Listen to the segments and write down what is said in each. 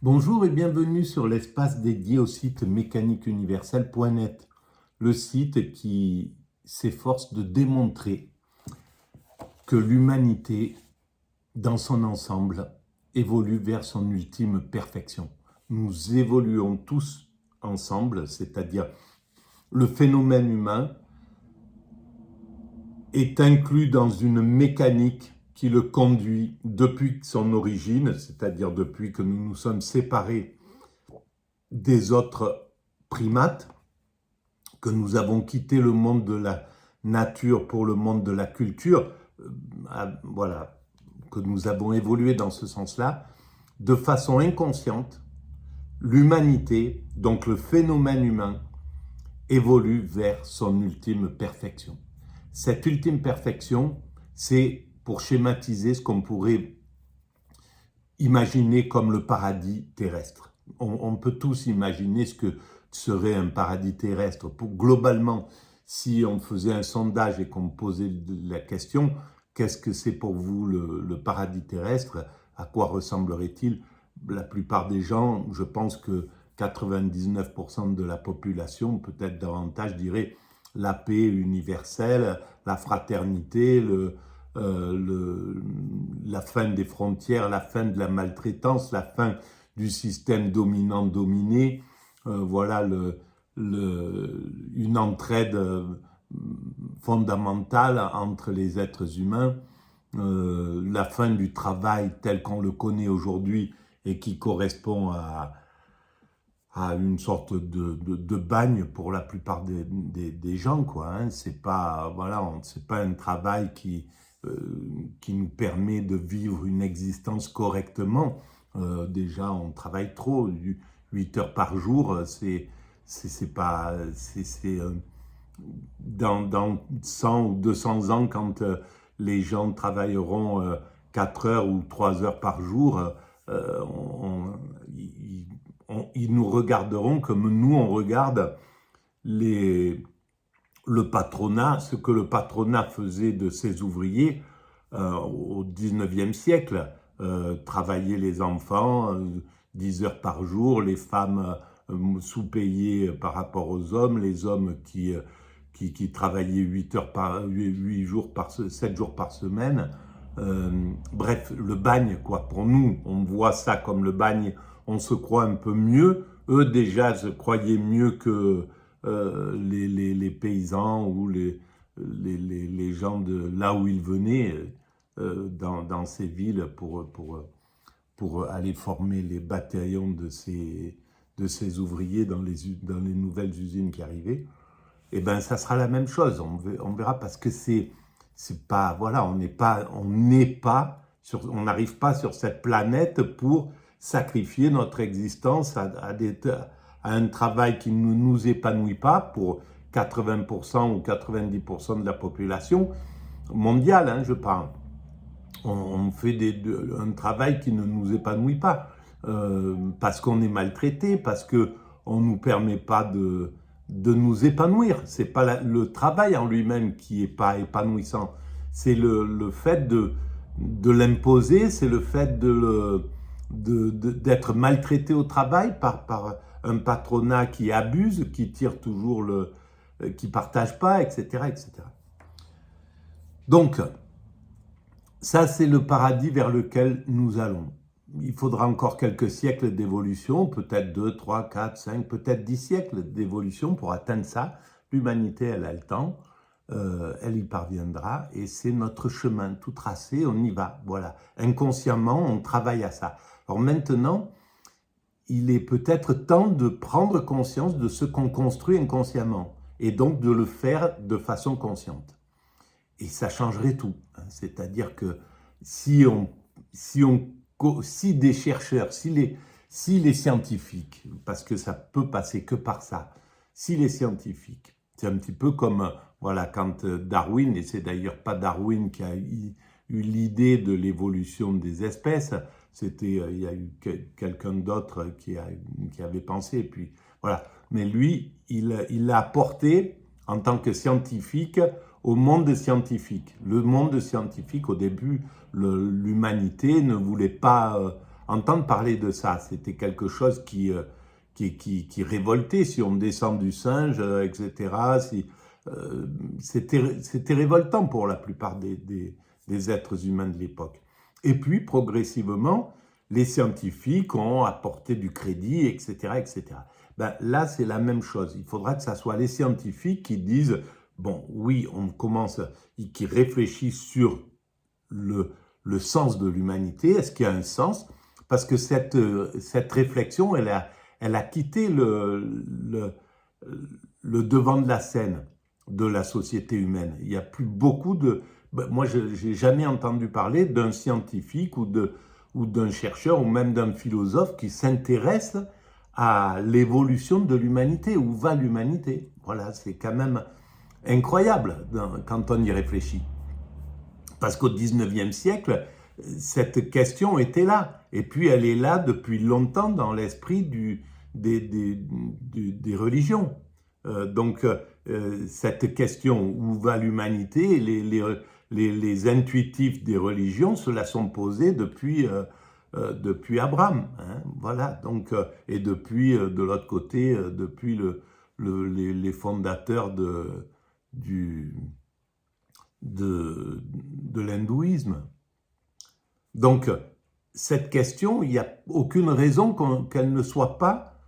Bonjour et bienvenue sur l'espace dédié au site mécaniqueuniverselle.net, le site qui s'efforce de démontrer que l'humanité, dans son ensemble, évolue vers son ultime perfection. Nous évoluons tous ensemble, c'est-à-dire le phénomène humain est inclus dans une mécanique qui le conduit depuis son origine, c'est-à-dire depuis que nous nous sommes séparés des autres primates, que nous avons quitté le monde de la nature pour le monde de la culture, voilà, que nous avons évolué dans ce sens-là, de façon inconsciente, l'humanité, donc le phénomène humain, évolue vers son ultime perfection. Cette ultime perfection, c'est, pour schématiser, ce qu'on pourrait imaginer comme le paradis terrestre. On peut tous imaginer ce que serait un paradis terrestre. Globalement, si on faisait un sondage et qu'on me posait la question, qu'est-ce que c'est pour vous le paradis terrestre? À quoi ressemblerait-il? La plupart des gens, je pense que 99% de la population, peut-être davantage, dirait la paix universelle, la fraternité, la fin des frontières, la fin de la maltraitance, la fin du système dominant-dominé, voilà une entraide fondamentale entre les êtres humains, la fin du travail tel qu'on le connaît aujourd'hui et qui correspond à une sorte de bagne pour la plupart des gens, quoi. Hein. C'est pas, voilà, c'est pas un travail qui nous permet de vivre une existence correctement. Déjà, on travaille trop, 8 heures par jour, c'est pas, dans 100 ou 200 ans, quand les gens travailleront 4 heures ou 3 heures par jour, ils nous regarderont comme nous, on regarde le patronat, ce que le patronat faisait de ses ouvriers au 19e siècle. Travailler les enfants 10 heures par jour, les femmes sous-payées par rapport aux hommes, les hommes qui travaillaient 8 jours 7 jours par semaine. Bref, le bagne, quoi. Pour nous, on voit ça comme le bagne, on se croit un peu mieux. Eux, déjà, se croyaient mieux que les paysans ou les gens de là où ils venaient, dans ces villes pour aller former les bataillons de ces ouvriers dans les nouvelles usines qui arrivaient. Et ben, ça sera la même chose. On verra, parce que c'est pas, voilà, on n'arrive pas sur cette planète pour sacrifier notre existence à un travail qui ne nous épanouit pas pour 80% ou 90% de la population mondiale, hein, je parle. On fait un travail qui ne nous épanouit pas, parce qu'on est maltraité, parce qu'on ne nous permet pas de nous épanouir. C'est pas le travail en lui-même qui n'est pas épanouissant, c'est le fait de l'imposer, c'est le fait d'être maltraité au travail par un patronat qui abuse, qui tire toujours qui partage pas, etc., etc. Donc, ça, c'est le paradis vers lequel nous allons. Il faudra encore quelques siècles d'évolution, peut-être 2, 3, 4, 5, peut-être 10 siècles d'évolution pour atteindre ça. L'humanité, elle a le temps, elle y parviendra, et c'est notre chemin tout tracé, on y va, voilà. Inconsciemment, on travaille à ça. Alors maintenant, il est peut-être temps de prendre conscience de ce qu'on construit inconsciemment, et donc de le faire de façon consciente. Et ça changerait tout. C'est-à-dire que si des chercheurs, si les scientifiques, parce que ça peut passer que par ça, si les scientifiques, c'est un petit peu comme, voilà, quand Darwin, et c'est d'ailleurs pas Darwin qui a eu l'idée de l'évolution des espèces, c'était, il y a eu quelqu'un d'autre qui avait pensé, et puis voilà. Mais lui, il l'a apporté en tant que scientifique au monde scientifique. Le monde scientifique, au début, l'humanité ne voulait pas entendre parler de ça. C'était quelque chose qui révoltait, si on descend du singe, etc. C'était révoltant pour la plupart des êtres humains de l'époque. Et puis, progressivement, les scientifiques ont apporté du crédit, etc., etc. Ben, là, c'est la même chose. Il faudra que ce soit les scientifiques qui disent, bon, oui, on commence, qui réfléchissent sur le sens de l'humanité. Est-ce qu'il y a un sens? Parce que cette réflexion, elle a quitté le devant de la scène de la société humaine. Il n'y a plus beaucoup de... Moi, je n'ai jamais entendu parler d'un scientifique ou d'un chercheur ou même d'un philosophe qui s'intéresse à l'évolution de l'humanité. Où va l'humanité? Voilà, c'est quand même incroyable quand on y réfléchit. Parce qu'au 19e siècle, cette question était là. Et puis elle est là depuis longtemps dans l'esprit des religions. Donc cette question, où va l'humanité, les intuitifs des religions se la sont posées depuis Abraham. Hein, voilà. Donc, et depuis, de l'autre côté, depuis les fondateurs de l'hindouisme. Donc, cette question, il n'y a aucune raison qu'elle ne soit pas,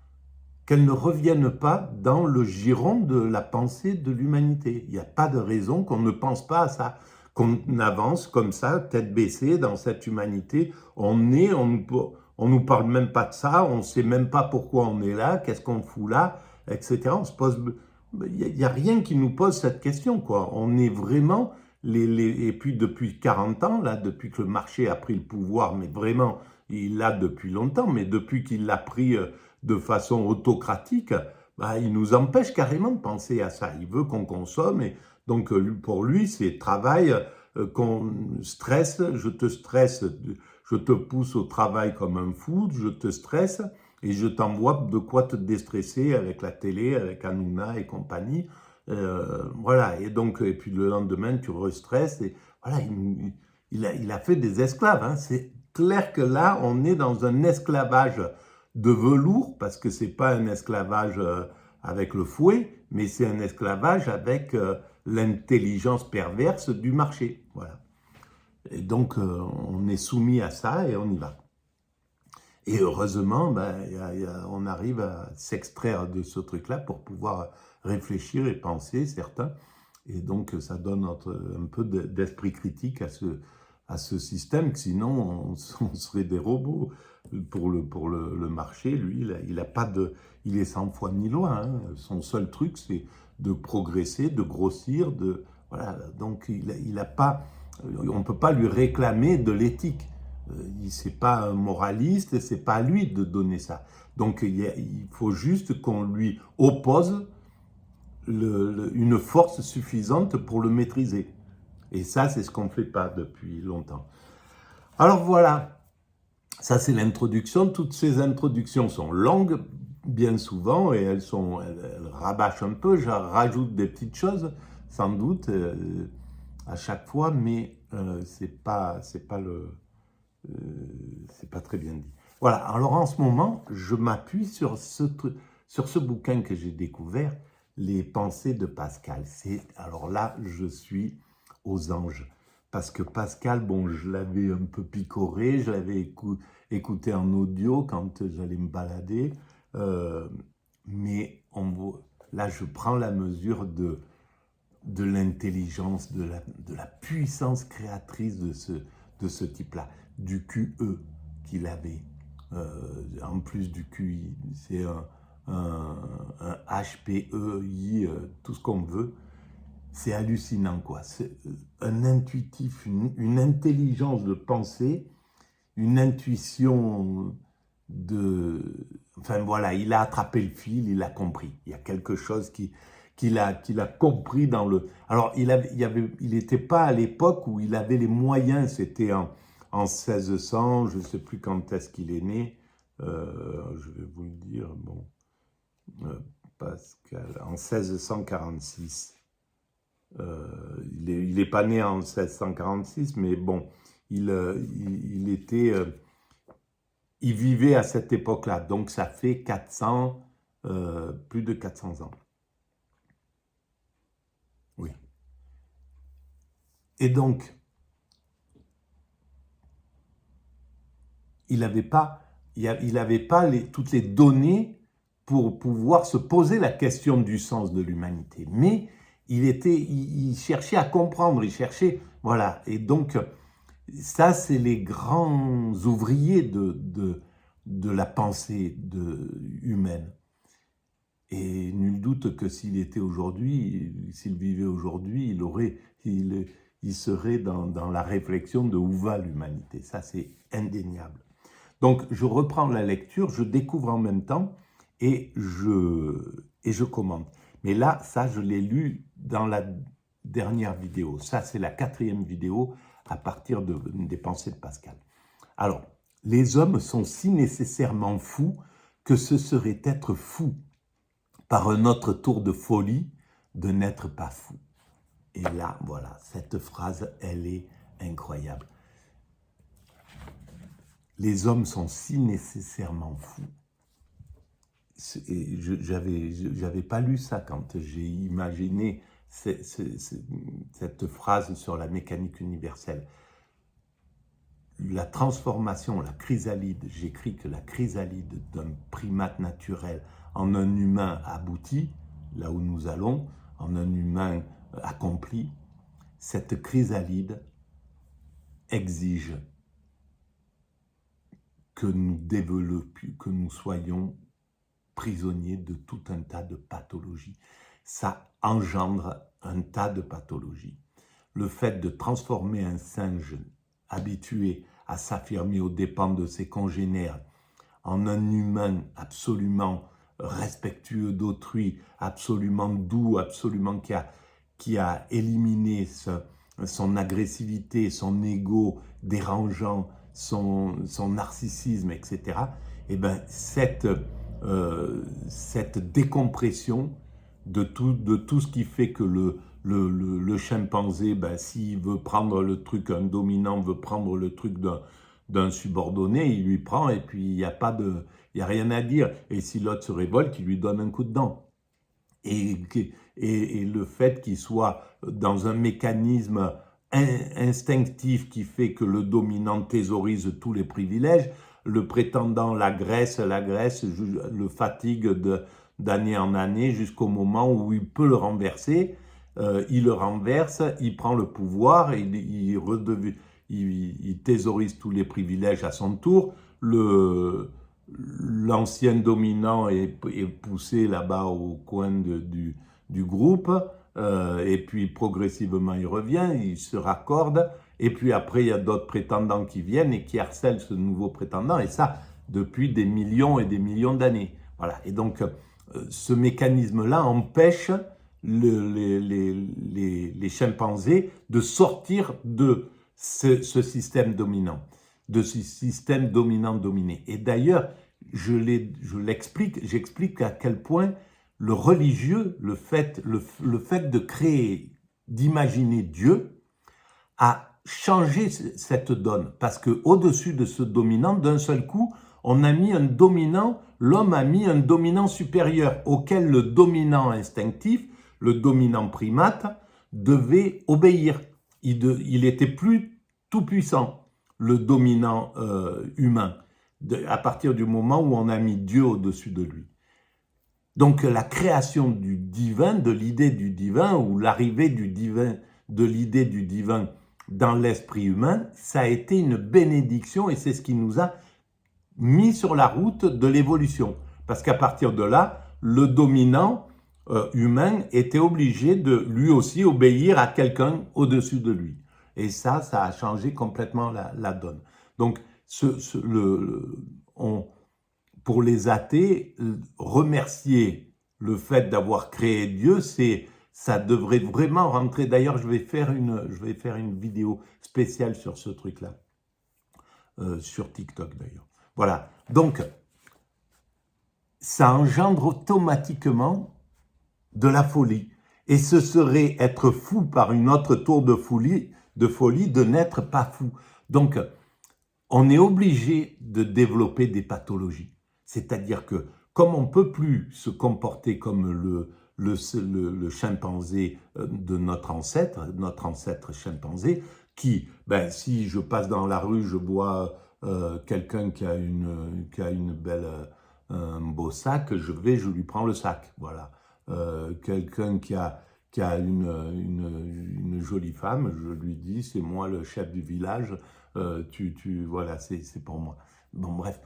qu'elle ne revienne pas dans le giron de la pensée de l'humanité. Il n'y a pas de raison qu'on ne pense pas à ça, qu'on avance comme ça, tête baissée dans cette humanité. On nous parle même pas de ça, on ne sait même pas pourquoi on est là, qu'est-ce qu'on fout là, etc. On se pose, il n'y a rien qui nous pose cette question, quoi. On est vraiment et puis depuis 40 ans, là, depuis que le marché a pris le pouvoir, mais vraiment, il l'a depuis longtemps, mais depuis qu'il l'a pris de façon autocratique, bah, il nous empêche carrément de penser à ça. Il veut qu'on consomme, et donc pour lui, c'est travail, qu'on stresse, je te pousse au travail comme un fou, je te stresse, et je t'envoie de quoi te déstresser avec la télé, avec Hanouna et compagnie. Voilà, et donc, et puis le lendemain, tu restresses, et voilà, il a fait des esclaves, hein. C'est clair que là, on est dans un esclavage de velours, parce que c'est pas un esclavage avec le fouet, mais c'est un esclavage avec l'intelligence perverse du marché, voilà. Et donc, on est soumis à ça et on y va. Et heureusement, ben, on arrive à s'extraire de ce truc-là pour pouvoir réfléchir et penser, certains. Et donc, ça donne un peu d'esprit critique à ce système, que sinon, on serait des robots. Pour le marché, lui, il est sans foi ni loi. Hein. Son seul truc, c'est de progresser, de grossir. Voilà. Donc, il a pas, on ne peut pas lui réclamer de l'éthique. C'est pas un moraliste et c'est pas à lui de donner ça. Donc il faut juste qu'on lui oppose une force suffisante pour le maîtriser. Et ça, c'est ce qu'on ne fait pas depuis longtemps. Alors voilà, ça c'est l'introduction. Toutes ces introductions sont longues, bien souvent, et elles rabâchent un peu. Je rajoute des petites choses, sans doute, à chaque fois, mais c'est pas très bien dit. Voilà, alors en ce moment, je m'appuie sur ce bouquin que j'ai découvert, Les pensées de Pascal. Alors là, je suis aux anges. Parce que Pascal, bon, je l'avais un peu picoré, je l'avais écouté en audio quand j'allais me balader, mais là, je prends la mesure de l'intelligence, de la puissance créatrice de ce type-là, du QE qu'il avait. En plus du QI, c'est un HPEI, tout ce qu'on veut. C'est hallucinant, quoi. C'est un intuitif, une intelligence de pensée, une intuition Enfin voilà, il a attrapé le fil, il a compris. Il y a quelque chose qu'il a compris dans le... Alors, il n'était pas à l'époque où il avait les moyens, c'était en 1600, je ne sais plus quand est-ce qu'il est né, je vais vous le dire, bon, Pascal, en 1646. Il est pas né en 1646, mais bon, il était... il vivait à cette époque-là, donc ça fait 400, plus de 400 ans. Oui. Et donc, il n'avait pas, toutes les données pour pouvoir se poser la question du sens de l'humanité. Mais il cherchait à comprendre, il cherchait, voilà. Et donc, ça, c'est les grands ouvriers de la pensée humaine. Et nul doute que s'il était aujourd'hui, s'il vivait aujourd'hui, il serait dans la réflexion de où va l'humanité. Ça, c'est indéniable. Donc, je reprends la lecture, je découvre en même temps et je commente. Mais là, ça, je l'ai lu dans la dernière vidéo. Ça, c'est la 4e vidéo à partir des pensées de Pascal. Alors, les hommes sont si nécessairement fous que ce serait être fou par un autre tour de folie de n'être pas fou. Et là, voilà, cette phrase, elle est incroyable. Les hommes sont si nécessairement fous. J'avais pas lu ça quand j'ai imaginé cette phrase sur la mécanique universelle. La transformation, la chrysalide, j'écris que la chrysalide d'un primate naturel en un humain abouti, là où nous allons, en un humain accompli, cette chrysalide exige que nous développions, que nous soyons prisonniers de tout un tas de pathologies. Ça engendre un tas de pathologies. Le fait de transformer un singe habitué à s'affirmer aux dépens de ses congénères en un humain absolument respectueux d'autrui, absolument doux, absolument qui a éliminé son agressivité, son ego dérangeant, son narcissisme, etc. Eh bien, cette décompression de tout ce qui fait que le chimpanzé, ben, s'il veut prendre le truc, un dominant veut prendre le truc d'un subordonné, il lui prend et puis il n'y a rien à dire. Et si l'autre se révolte, il lui donne un coup de dent. Et le fait qu'il soit dans un mécanisme instinctif qui fait que le dominant thésaurise tous les privilèges, le prétendant l'agresse, le fatigue d'année en année jusqu'au moment où il peut le renverser. Il le renverse, il prend le pouvoir, il thésaurise tous les privilèges à son tour. L'ancien dominant est poussé là-bas au coin du groupe, et puis progressivement il revient, il se raccorde, et puis après il y a d'autres prétendants qui viennent et qui harcèlent ce nouveau prétendant, et ça depuis des millions et des millions d'années. Voilà. Et donc ce mécanisme-là empêche les chimpanzés de sortir de ce système dominant, de ce système dominant-dominé. Et d'ailleurs, j'explique à quel point le religieux, le fait de créer, d'imaginer Dieu, a changé cette donne. Parce qu'au-dessus de ce dominant, d'un seul coup, on a mis un dominant, l'homme a mis un dominant supérieur auquel le dominant instinctif, le dominant primate, devait obéir. Il était plus tout puissant, le dominant humain, à partir du moment où on a mis Dieu au-dessus de lui. Donc la création du divin, de l'idée du divin, ou l'arrivée du divin, de l'idée du divin dans l'esprit humain, ça a été une bénédiction et c'est ce qui nous a mis sur la route de l'évolution. Parce qu'à partir de là, le dominant humain était obligé de lui aussi obéir à quelqu'un au-dessus de lui. Et ça a changé complètement la donne. Donc, pour les athées, remercier le fait d'avoir créé Dieu, ça devrait vraiment rentrer. D'ailleurs, je vais faire une vidéo spéciale sur ce truc-là, sur TikTok d'ailleurs. Voilà. Donc, ça engendre automatiquement de la folie. Et ce serait être fou par une autre tour de folie de n'être pas fou. Donc, on est obligé de développer des pathologies. C'est-à-dire que comme on ne peut plus se comporter comme le chimpanzé de notre ancêtre chimpanzé, qui, ben, si je passe dans la rue, je vois quelqu'un qui a une belle, un beau sac, je lui prends le sac, voilà. Quelqu'un qui a une jolie femme, je lui dis, c'est moi le chef du village, voilà, c'est pour moi. Bon, bref,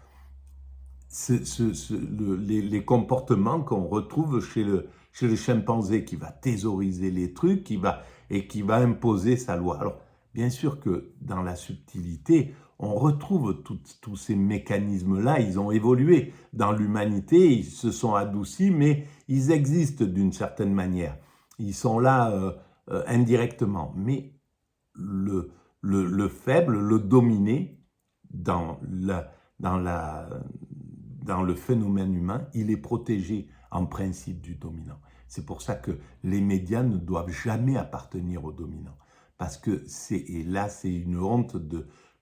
les comportements qu'on retrouve chez le chimpanzé qui va thésauriser les trucs, qui va imposer sa loi. Alors, bien sûr que dans la subtilité, on retrouve tous ces mécanismes-là, ils ont évolué dans l'humanité, ils se sont adoucis, mais ils existent d'une certaine manière. Ils sont là indirectement. Mais le faible, le dominé, dans le phénomène humain, il est protégé en principe du dominant. C'est pour ça que les médias ne doivent jamais appartenir au dominant. Parce que et là, c'est une honte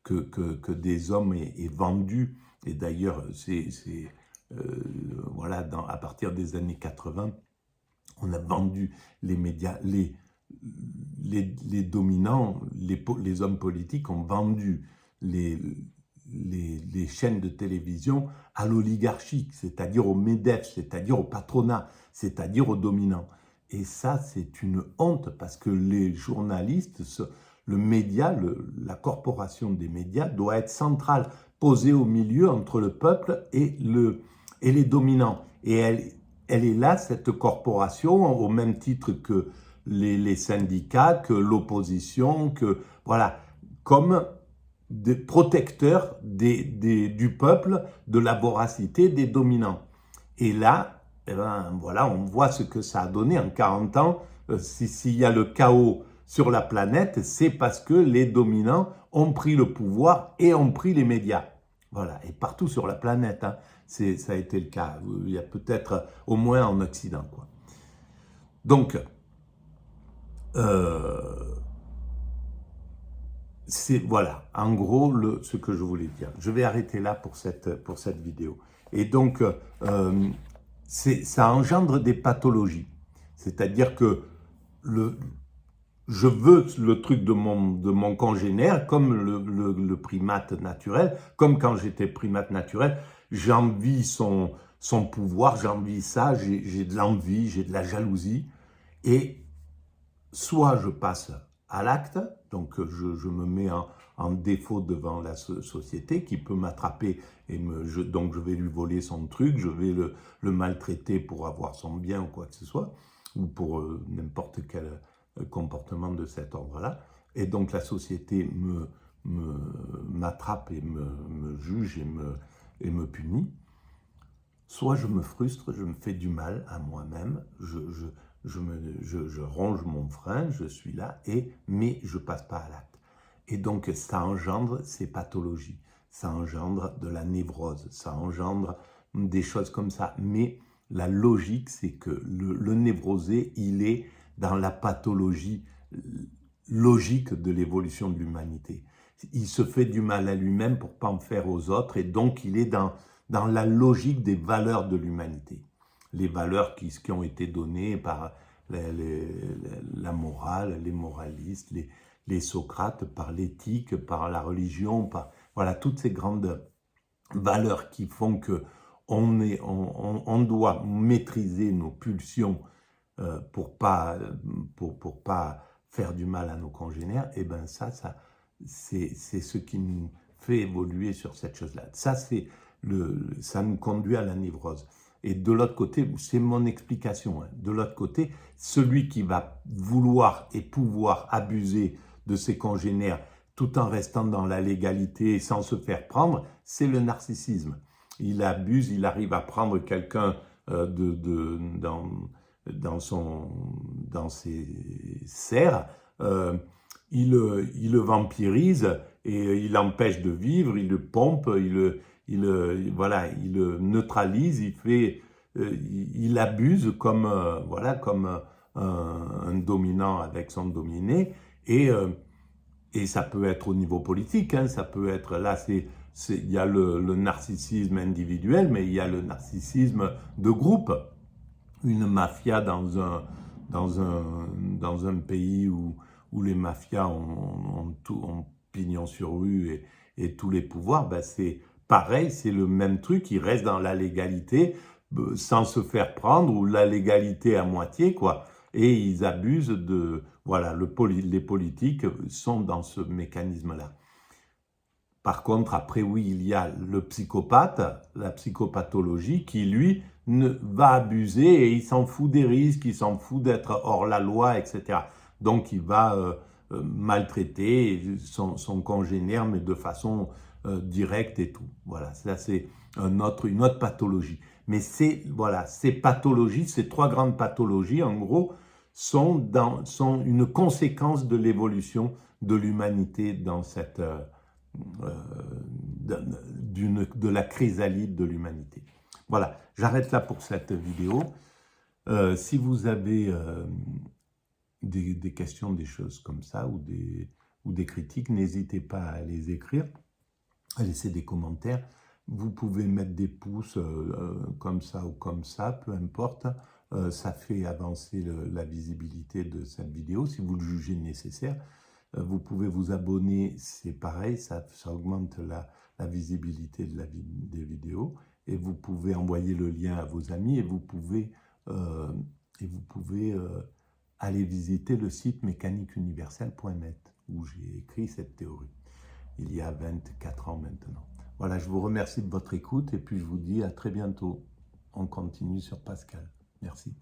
que des hommes aient vendu. Et d'ailleurs, voilà, à partir des années 80, on a vendu les médias, les dominants, les hommes politiques ont vendu les chaînes de télévision à l'oligarchie, c'est-à-dire au MEDEF, c'est-à-dire au patronat, c'est-à-dire aux dominants. Et ça, c'est une honte parce que les journalistes, le média, la corporation des médias doit être centrale, posée au milieu entre le peuple et les dominants. Et elle est là, cette corporation, au même titre que les syndicats, que l'opposition, que voilà, comme des protecteurs du peuple, de la voracité des dominants. Et là, eh ben, voilà, on voit ce que ça a donné en 40 ans. S'il y a le chaos sur la planète, c'est parce que les dominants ont pris le pouvoir et ont pris les médias. Voilà, et partout sur la planète, hein, ça a été le cas. Il y a peut-être au moins en Occident, quoi. Donc, c'est voilà, en gros, ce que je voulais dire. Je vais arrêter là pour cette vidéo. Et donc, ça engendre des pathologies. C'est-à-dire que je veux le truc de mon congénère, comme le primate naturel, comme quand j'étais primate naturel, j'envie son pouvoir, j'envie ça, j'ai de l'envie, j'ai de la jalousie, et soit je passe à l'acte, donc je me mets en défaut devant la société qui peut m'attraper, et donc je vais lui voler son truc, je vais le maltraiter pour avoir son bien ou quoi que ce soit, ou pour n'importe quel comportement de cet ordre-là. Et donc la société m'attrape et me juge et me punit. Soit je me frustre, je me fais du mal à moi-même, je ronge mon frein, je suis là, mais je ne passe pas à l'acte. Et donc ça engendre ces pathologies, ça engendre de la névrose, ça engendre des choses comme ça. Mais la logique, c'est que le névrosé, il est dans la pathologie logique de l'évolution de l'humanité. Il se fait du mal à lui-même pour ne pas en faire aux autres, et donc il est dans la logique des valeurs de l'humanité. Les valeurs qui ont été données par la morale, les moralistes, les Socrates, par l'éthique, par la religion, par voilà, toutes ces grandes valeurs qui font que on doit maîtriser nos pulsions pour pas faire du mal à nos congénères. Et ben ça c'est ce qui nous fait évoluer sur cette chose-là. Ça nous conduit à la névrose. Et de l'autre côté, c'est mon explication, hein. De l'autre côté, celui qui va vouloir et pouvoir abuser de ses congénères tout en restant dans la légalité sans se faire prendre, c'est le narcissisme. Il abuse, il arrive à prendre quelqu'un dans ses serres, il le vampirise et il l'empêche de vivre, il le pompe, voilà, il le neutralise, il abuse comme un dominant avec son dominé, et Et ça peut être au niveau politique, hein, ça peut être, là, il y a le narcissisme individuel, mais il y a le narcissisme de groupe. Une mafia dans un pays où les mafias ont pignon sur rue et tous les pouvoirs, ben c'est pareil, c'est le même truc, ils restent dans la légalité sans se faire prendre, ou la légalité à moitié, quoi. Et ils abusent de... Voilà, les politiques sont dans ce mécanisme-là. Par contre, après, oui, il y a le psychopathe, la psychopathologie, qui, lui, va abuser et il s'en fout des risques, il s'en fout d'être hors la loi, etc. Donc, il va maltraiter son congénère, mais de façon directe et tout. Voilà, ça c'est une autre pathologie. Mais voilà, ces pathologies, ces trois grandes pathologies, en gros, sont une conséquence de l'évolution de l'humanité dans cette... de la chrysalide de l'humanité. Voilà, j'arrête là pour cette vidéo. Si vous avez des questions, des choses comme ça, ou des critiques, n'hésitez pas à les écrire, à laisser des commentaires. Vous pouvez mettre des pouces comme ça ou comme ça, peu importe. Ça fait avancer la visibilité de cette vidéo, si vous le jugez nécessaire. Vous pouvez vous abonner, c'est pareil, ça augmente la visibilité des vidéos. Et vous pouvez envoyer le lien à vos amis et vous pouvez aller visiter le site mécaniqueuniverselle.net où j'ai écrit cette théorie, il y a 24 ans maintenant. Voilà, je vous remercie de votre écoute et puis je vous dis à très bientôt. On continue sur Pascal. Merci.